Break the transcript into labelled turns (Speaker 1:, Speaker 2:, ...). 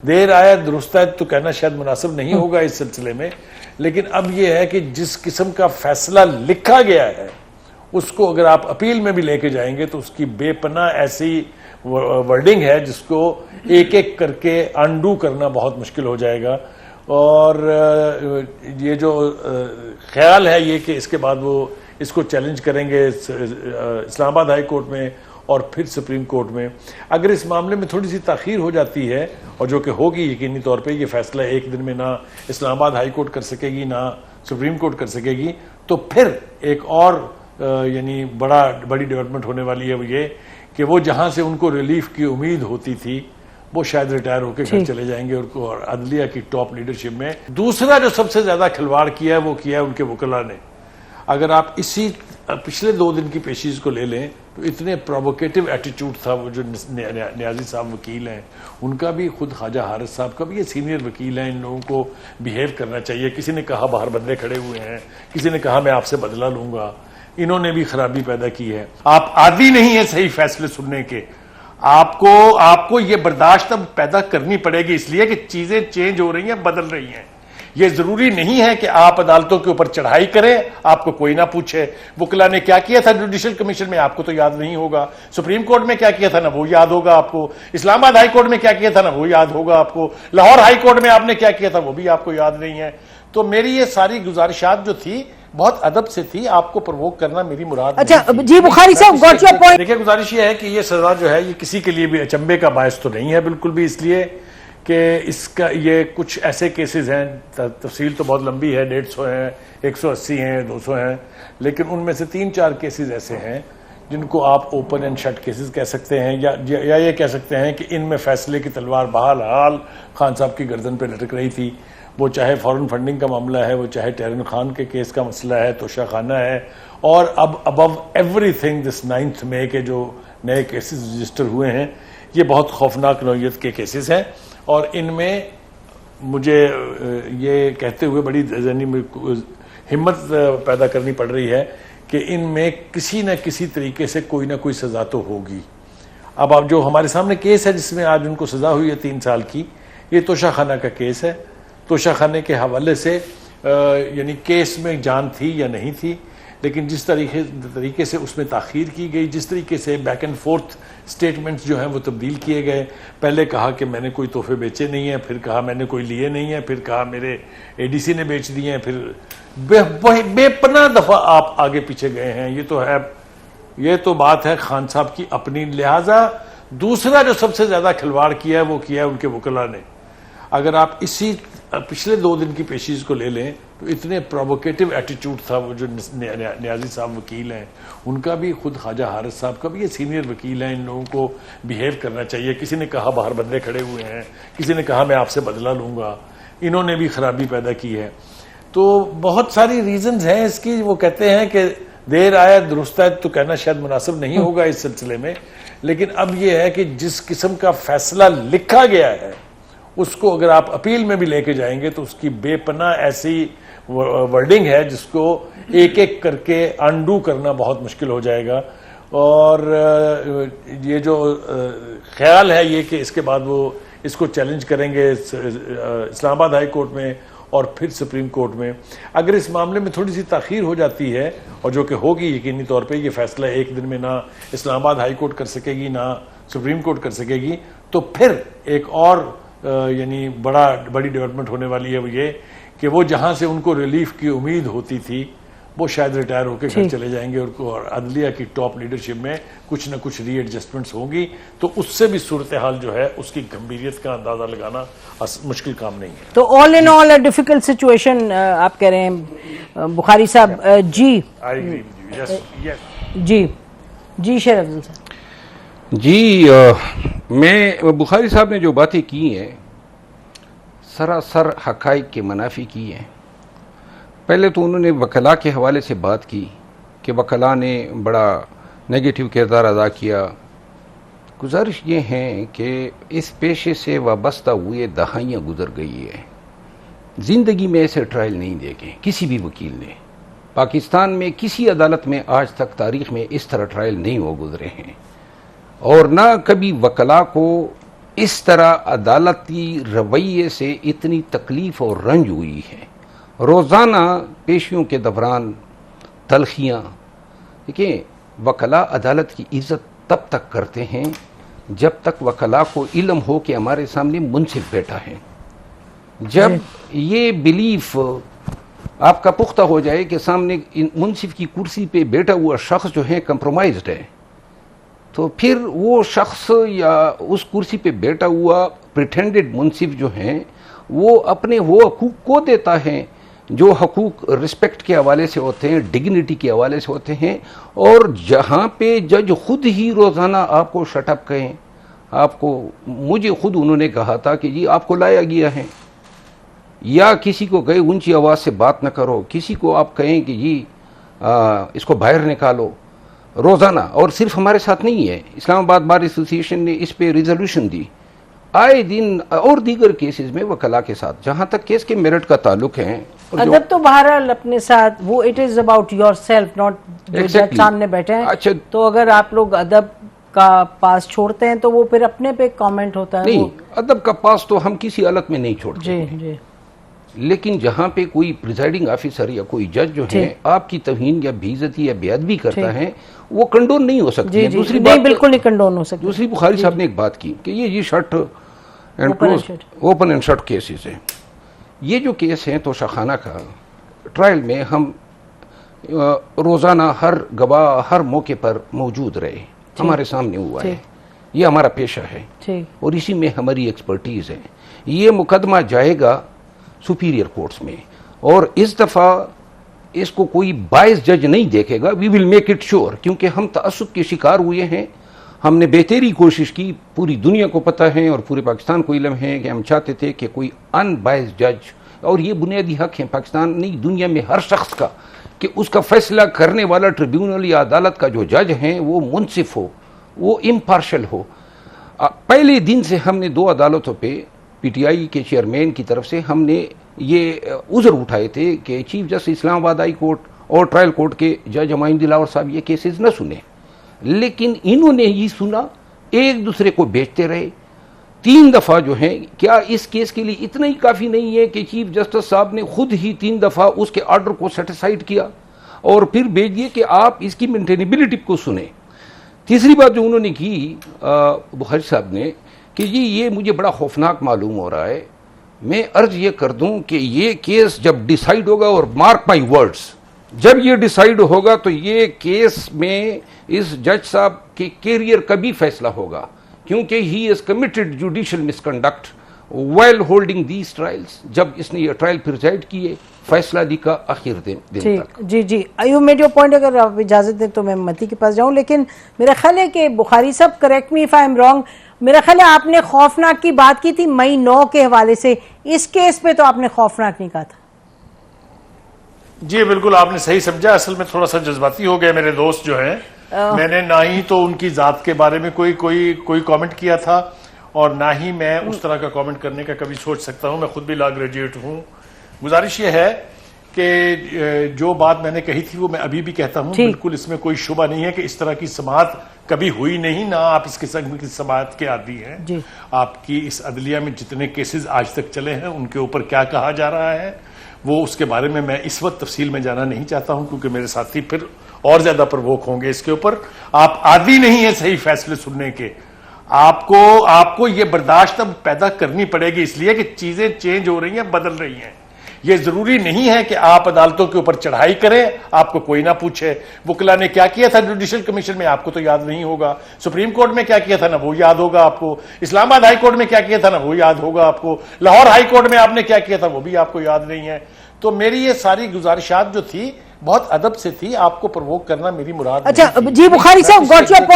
Speaker 1: देर आया दुरुस्त आया तो कहना शायद मुनासिब नहीं होगा इस सिलसिले में, लेकिन अब यह है कि जिस किस्म का फैसला लिखा गया है उसको अगर आप अपील में भी लेके जाएंगे तो उसकी बेपनाह ऐसी वर्डिंग है जिसको एक एक करके अनडू करना बहुत मुश्किल हो जाएगा। और ये जो ख्याल है ये कि इसके बाद वो इसको चैलेंज करेंगे इस्लामाबाद हाई कोर्ट में और फिर सुप्रीम कोर्ट में। अगर इस मामले में थोड़ी सी ताखीर हो जाती है, और जो कि होगी यकीनी तौर पे, ये फैसला एक दिन में ना इस्लामाबाद हाई कोर्ट कर सकेगी ना सुप्रीम कोर्ट कर सकेगी, तो फिर एक और यानी बड़ी डेवलपमेंट होने वाली है वो ये कि वो जहां से उनको रिलीफ की उम्मीद होती थी वो शायद रिटायर होकर घर चले जाएंगे और अदलिया की टॉप लीडरशिप में। दूसरा जो सबसे ज्यादा खिलवाड़ किया है वो किया है उनके वकला ने। अगर आप इसी पिछले 2 दिन की पेशीज को ले लें तो इतने प्रोवोकेटिव एटीट्यूड था वो जो न्याजी साहब वकील हैं उनका भी, खुद ख्वाजा हारिस साहब का भी, ये सीनियर वकील हैं, इन लोगों को बिहेव करना चाहिए। किसी ने कहा बाहर बंदे खड़े हुए हैं, किसी ने कहा मैं आपसे बदला लूंगा, इन्होंने भी खराबी पैदा की है। आप आदी नहीं है सही फैसले सुनने के, आपको ये बर्दाश्त अब पैदा करनी पड़ेगी, इसलिए कि चीजें चेंज हो रही हैं, बदल रही हैं। ये जरूरी नहीं है कि आप अदालतों के ऊपर चढ़ाई करें, आपको कोई ना पूछे। वकला ने क्या किया था जुडिशियल कमीशन में आपको तो याद नहीं होगा, सुप्रीम कोर्ट में क्या किया था ना वो याद होगा आपको, इस्लामाबाद हाई कोर्ट में क्या किया था ना वो याद होगा आपको, लाहौर हाई कोर्ट में आपने क्या किया था वो भी आपको याद नहीं है। तो मेरी ये सारी गुजारिशात जो थी बहुत अदब से थी, आपको प्रवोक करना मेरी मुराद
Speaker 2: अच्छा जी बुखारी साहब, गॉट योर पॉइंट।
Speaker 1: देखिए, गुजारिश ये है कि ये सजा जो है ये किसी के लिए भी अचंभे का बायस तो नहीं है बिल्कुल भी, इसलिए कि इसका ये कुछ ऐसे केसेस हैं, तफसील तो बहुत लंबी है, 150 हैं, 180 हैं, 200 हैं, लेकिन उनमें से 3-4 केसेस ऐसे हैं जिनको आप ओपन एंड शट केसेस कह सकते हैं, या ये कह सकते हैं कि इनमें फैसले की तलवार बहाल खान साहब की गर्दन पर लटक रही थी। वो चाहे फॉरेन फंडिंग का मामला है, वो चाहे टैरन खान के केस का मसला है, तोशा खाना है, और अब अबव एवरीथिंग दिस 9 मई के जो नए केसेस रजिस्टर हुए हैं ये बहुत खौफनाक नौइयत के केसेस हैं। और इनमें मुझे ये कहते हुए बड़ी हिम्मत पैदा करनी पड़ रही है कि इनमें किसी न किसी तरीके से कोई ना कोई सजा तो होगी। अब आप जो हमारे सामने केस है जिसमें आज उनको सजा हुई है 3 साल की, ये तोशा खाना का केस है। तोशा खाने के हवाले से यानी केस में जान थी या नहीं थी, लेकिन जिस तरीके से उसमें ताखीर की गई, जिस तरीके से बैक एंड फोर्थ स्टेटमेंट्स जो हैं वो तब्दील किए गए, पहले कहा कि मैंने कोई तोहफे बेचे नहीं हैं, फिर कहा मैंने कोई लिए नहीं है, फिर कहा मेरे एडीसी ने बेच दिए हैं, फिर बेपनाह दफा आप आगे पीछे गए हैं। ये तो बात है खान साहब की अपनी। लिहाजा दूसरा जो सबसे ज्यादा खिलवाड़ किया है वो किया है उनके वकला ने। अगर आप इसी पिछले 2 दिन की पेशीज को ले लें तो इतने प्रोवोकेटिव एटीट्यूड था वो जो न्याजी साहब वकील हैं उनका भी, खुद ख्वाजा हारिस साहब का भी, ये सीनियर वकील हैं, इन लोगों को बिहेव करना चाहिए। किसी ने कहा बाहर बंदे खड़े हुए हैं, किसी ने कहा मैं आपसे बदला लूंगा, इन्होंने भी खराबी पैदा की है। तो बहुत सारी रीजंस हैं इसकी। वो कहते हैं कि देर आया दुरुस्त आया तो कहना शायद मुनासिब नहीं होगा इस सिलसिले में, लेकिन अब यह है कि जिस किस्म का फैसला लिखा गया है उसको अगर आप अपील में भी लेके जाएंगे तो उसकी बेपनाह ऐसी वर्डिंग है जिसको एक एक करके अनडू करना बहुत मुश्किल हो जाएगा। और ये जो ख्याल है ये कि इसके बाद वो इसको चैलेंज करेंगे इस्लामाबाद हाई कोर्ट में और फिर सुप्रीम कोर्ट में। अगर इस मामले में थोड़ी सी ताखीर हो जाती है, और जो कि होगी यकीनी तौर पे, ये फैसला एक दिन में ना इस्लामाबाद हाई कोर्ट कर सकेगी ना सुप्रीम कोर्ट कर सकेगी, तो फिर एक और यानी बड़ी डेवलपमेंट होने वाली है वो ये कि वो जहां से उनको रिलीफ की उम्मीद होती थी वो शायद रिटायर होकर घर चले जाएंगे और अदलिया की टॉप लीडरशिप में कुछ न कुछ रीएडजस्टमेंट्स होंगी। तो उससे भी सूरत हाल जो है उसकी गंभीरियत का अंदाजा लगाना मुश्किल काम नहीं है।
Speaker 2: तो all in all difficult situation आप कह रहे हैं बुखारी साहब। जी
Speaker 1: I agree with you. Yes
Speaker 2: जी शेर अफजल साहब।
Speaker 3: जी मैं बुखारी साहब ने जो बातें की हैं सरासर हक़ाइक़ के मुनाफी की हैं। पहले तो उन्होंने वकला के हवाले से बात की कि वकला ने बड़ा नेगेटिव किरदार अदा किया। गुजारिश ये है कि इस पेशे से वाबस्ता हुए दहाइयाँ गुजर गई है, ज़िंदगी में ऐसे ट्रायल नहीं देखे किसी भी वकील ने। पाकिस्तान में किसी अदालत में आज तक तारीख़ में इस तरह ट्रायल नहीं हो गुजरे हैं, और ना कभी वकला को इस तरह अदालती रवैये से इतनी तकलीफ और रंज हुई है। रोज़ाना पेशियों के दौरान तलखियाँ, देखिए वकला अदालत की इज़्ज़त तब तक करते हैं जब तक वकला को इल्म हो कि हमारे सामने मुंसिफ बैठा है। जब ये बिलीफ आपका पुख्ता हो जाए कि सामने मुंसिफ की कुर्सी पे बैठा हुआ शख्स जो है कंप्रोमाइज्ड है, तो फिर वो शख्स या उस कुर्सी पे बैठा हुआ प्रिटेंडेड मुंसिफ जो है वो अपने वो हकूक़ को देता है जो हकूक़ रिस्पेक्ट के हवाले से होते हैं, डिग्निटी के हवाले से होते हैं। और जहाँ पे जज खुद ही रोज़ाना आपको शटअप कहें, आपको, मुझे खुद उन्होंने कहा था कि जी आपको लाया गया है, या किसी को कहे ऊंची आवाज़ से बात न करो, किसी को आप कहें कि जी इसको बाहर निकालो, रोज़ाना। और सिर्फ हमारे साथ नहीं है, इस्लामाबाद बार एसोसिएशन ने इस पे रिजोल्यूशन दी आए दिन, और दीगर केसेस में वकला के साथ जहाँ तक केस के मेरिट का ताल्लुक है।
Speaker 2: अदब तो बहरहाल अपने साथ, वो it is about your self, not जो जज सामने बैठे हैं।
Speaker 3: अच्छा,
Speaker 2: तो अगर आप लोग अदब का पास छोड़ते हैं तो वो फिर अपने पे कमेंट होता है।
Speaker 3: नहीं, अदब का पास तो हम किसी हालत में नहीं छोड़ते
Speaker 2: जी जी।
Speaker 3: लेकिन जहाँ पे कोई प्रिजाइडिंग ऑफिसर या कोई जज जो है आपकी तौहीन या बेइज्जती या बेअदबी करता है, वो कंडोन नहीं हो सकती है। दूसरी बात,
Speaker 2: बिल्कुल नहीं कंडोन हो सकती।
Speaker 3: दूसरी, बुखारी साहब ने एक बात की कि ये shirt and close, open and shut cases है। ये जो केस हैं तो शाखाना का ट्रायल में हम रोज़ाना हर गवाह हर मौके पर मौजूद रहे, हमारे सामने हुआ है, ये हमारा पेशा है और इसी में हमारी एक्सपर्टीज़ है। ये मुकदमा जाएगा सुपीरियर कोर्ट्स में और इस दफ़ा इसको कोई बायस जज नहीं देखेगा। We will make it sure, क्योंकि हम तअस्सुब के शिकार हुए हैं। हमने बेहतरी कोशिश की, पूरी दुनिया को पता है और पूरे पाकिस्तान को इल्म है कि हम चाहते थे कि कोई अनबायस जज, और ये बुनियादी हक है पाकिस्तान नहीं दुनिया में हर शख्स का, कि उसका फैसला करने वाला ट्रिब्यूनल या अदालत का जो जज हैं वो मुनसिफ हो, वो इम्पार्शल हो। पहले दिन से हमने दो अदालतों पे पीटीआई के चेयरमैन की तरफ से हमने ये उज़र उठाए थे कि chief justice Islamabad high court और ट्रायल कोर्ट के जज हुमायूं दिलावर साहब ये केसेस न सुने, लेकिन इन्होंने ही सुना, एक दूसरे को बेचते रहे। 3 दफ़ा जो है, क्या इस केस के लिए इतना ही काफ़ी नहीं है कि चीफ जस्टिस साहब ने खुद ही 3 दफ़ा उसके ऑर्डर को सेटिसाइड किया और फिर भेज दिए कि आप इसकी मेंटेनेबिलिटी को सुने। तीसरी बात जो उन्होंने की बुखारी साहब ने कि जी ये मुझे बड़ा खौफनाक मालूम हो रहा है, मैं अर्ज ये कर दूं कि ये केस जब डिसाइड होगा, और मार्क माई वर्ड्स, जब ये डिसाइड होगा तो ये केस में इस जज साहब के कैरियर का भी फैसला होगा, क्योंकि he is committed judicial misconduct while holding these trials. जब इसने ये ट्रायल प्रिजाइड किए, फैसला लिखा आखिर दिन तक।
Speaker 2: जी जी, यू मेड योर पॉइंट। अगर आप इजाजत दें तो मैं मती के पास जाऊं, लेकिन मेरा ख्याल है कि बुखारी साहब, correct me if I am wrong, मेरा ख्याल है आपने खौफनाक की बात की थी मई 9 के हवाले से, इस केस पे तो आपने खौफनाक नहीं कहा था।
Speaker 1: जी बिल्कुल, आपने सही समझा। असल में थोड़ा सा जज्बाती हो गया मेरे दोस्त जो हैं। मैंने ना ही तो उनकी जात के बारे में कोई कमेंट किया था और ना ही मैं उस तरह का कमेंट करने का कभी सोच सकता हूं। मैं खुद भी लॉ ग्रेजुएट हूं। गुजारिश ये है कि जो बात मैंने कही थी वो मैं अभी भी कहता हूं। बिल्कुल इसमें कोई शुबा नहीं है कि इस तरह की समाअत कभी हुई नहीं, ना आप इस किस्म की समाअत के आदी हैं। आपकी इस अदलिया में जितने केसेस आज तक चले हैं उनके ऊपर क्या कहा जा रहा है वो, उसके बारे में मैं इस वक्त तफसील में जाना नहीं चाहता हूं, क्योंकि मेरे साथी फिर और ज्यादा प्रवोक होंगे इसके ऊपर। आप आदी नहीं है सही फैसले सुनने के। आपको ये बर्दाश्त अब पैदा करनी पड़ेगी, इसलिए कि चीजें चेंज हो रही हैं, बदल रही हैं। ये जरूरी नहीं है कि आप अदालतों के ऊपर चढ़ाई करें, आपको कोई ना पूछे। वकला ने क्या किया था जुडिशियल कमीशन में, आपको तो याद नहीं होगा। सुप्रीम कोर्ट में क्या किया था ना वो याद होगा आपको। इस्लामाबाद हाई कोर्ट में क्या किया था ना वो याद होगा आपको। लाहौर हाई कोर्ट में आपने क्या किया था वो भी आपको याद नहीं है। तो मेरी ये सारी गुजारिशात जो थी बहुत अदब से थी, आपको प्रवोक करना मेरी मुराद नहीं थी।
Speaker 2: जी बुखारी साहब, गॉट योर पॉइंट।